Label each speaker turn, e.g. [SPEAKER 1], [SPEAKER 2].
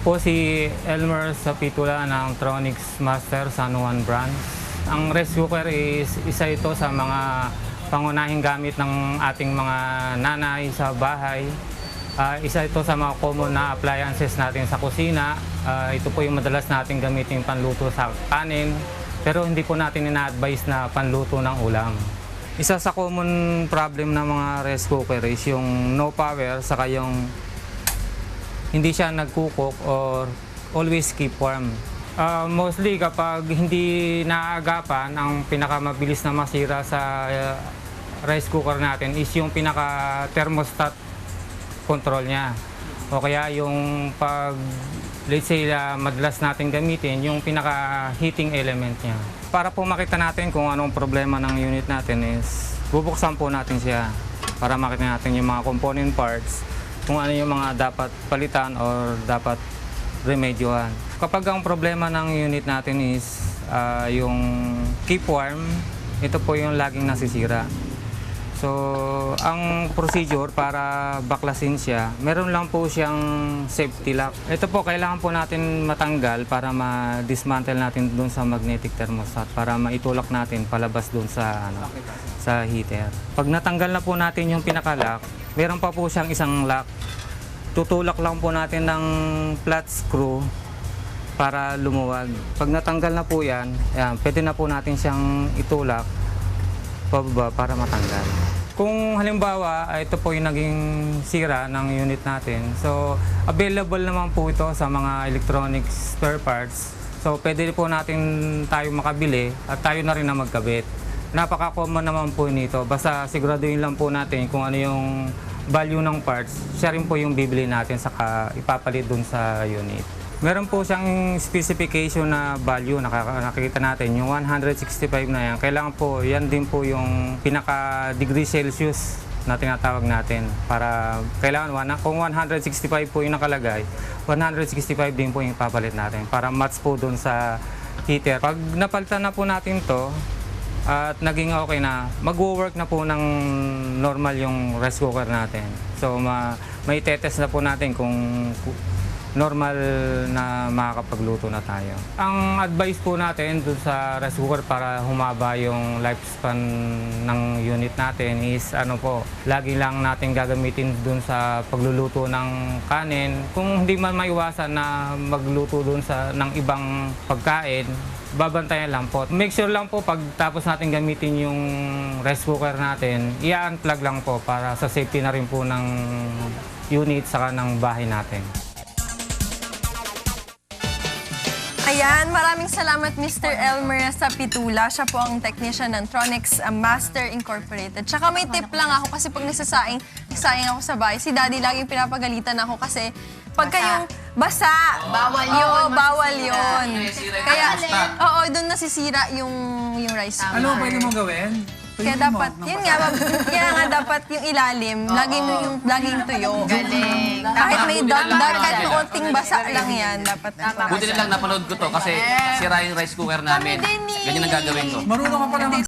[SPEAKER 1] po si Elmer Sapitula ng Tronics Master San Juan Branch. Ang rice cooker is isa ito sa mga pangunahing gamit ng ating mga nanay sa bahay. Isa ito sa mga common na appliances natin sa kusina. Ito po yung madalas natin gamitin panluto sa kanin, pero hindi po natin ina-advise na panluto ng ulam. Isa sa common problem ng mga rice cooker is yung no power, saka yung hindi siya nagkukok or always keep warm. Mostly kapag hindi naagapan, ang pinakamabilis na masira sa rice cooker natin is yung pinaka-thermostat control niya. O kaya yung pag, let's say, madalas natin gamitin, yung pinaka-heating element niya. Para po makita natin kung anong problema ng unit natin is, bubuksan po natin siya para makita natin yung mga component parts, kung ano yung mga dapat palitan or dapat remedyohan. Kapag ang problema ng unit natin is yung keep warm, ito po yung laging nasisira. So, ang procedure para baklasin siya, meron lang po siyang safety lock. Ito po, kailangan po natin matanggal para ma-dismantle natin dun sa magnetic thermostat para maitulak natin palabas dun sa, sa heater. Pag natanggal na po natin yung pinaka-lock, meron pa po siyang isang lock. Tutulak lang po natin ng flat screw para lumuwag. Pag natanggal na po yan, pwede na po natin siyang itulak pababa para matanggal. Kung halimbawa, ito po yung naging sira ng unit natin. So, available naman po ito sa mga electronics spare parts. So, pwede po natin tayo makabili at tayo na rin na magkabit. Napaka-common naman po nito. Basta siguraduhin lang po natin kung ano yung value ng parts. Siya rin po yung bibili natin saka ipapalit dun sa unit. Meron po siyang specification na value, nakikita natin, yung 165 na yan. Kailangan po, yan din po yung pinaka-degree Celsius na tinatawag natin. Para, kailangan, kung 165 po yung nakalagay, 165 din po yung ipapalit natin para match po dun sa heater. Pag napalitan na po natin to, at naging okay na, mag-work na po ng normal yung rice cooker natin. So, may tetest na po natin kung normal na makakapagluto na tayo. Ang advice po natin dun sa rice cooker para humaba yung lifespan ng unit natin is lagi lang natin gagamitin dun sa pagluluto ng kanin. Kung hindi man maiwasan na magluto dun ng ibang pagkain, babantayan lang po. Make sure lang po pag tapos natin gamitin yung rice cooker natin, i-unplug lang po para sa safety na rin po ng unit saka ng bahay natin.
[SPEAKER 2] Ayan, maraming salamat Mr. Elmer Sapitula. Siya po ang technician ng Tronics Master Incorporated. Tsaka may tip lang ako kasi pag nagsasayang ako sa bahay, si Daddy laging pinapagalitan ako kasi pagka yung basa,
[SPEAKER 3] bawal yun.
[SPEAKER 2] Oo, bawal yun. Kaya, oo, doon nasisira yung rice cooker.
[SPEAKER 4] Ano pwede mong gawin?
[SPEAKER 2] Kaya dapat, yun nga, kaya nga dapat yung ilalim, laging tuyo.
[SPEAKER 3] Galing.
[SPEAKER 2] Kahit may kahit konting basa lang yan, dapat.
[SPEAKER 5] Buti na lang napanood ko to kasi sira yung rice cooker namin. Ganyan ang gagawin ko.
[SPEAKER 4] Marunong ka pa naman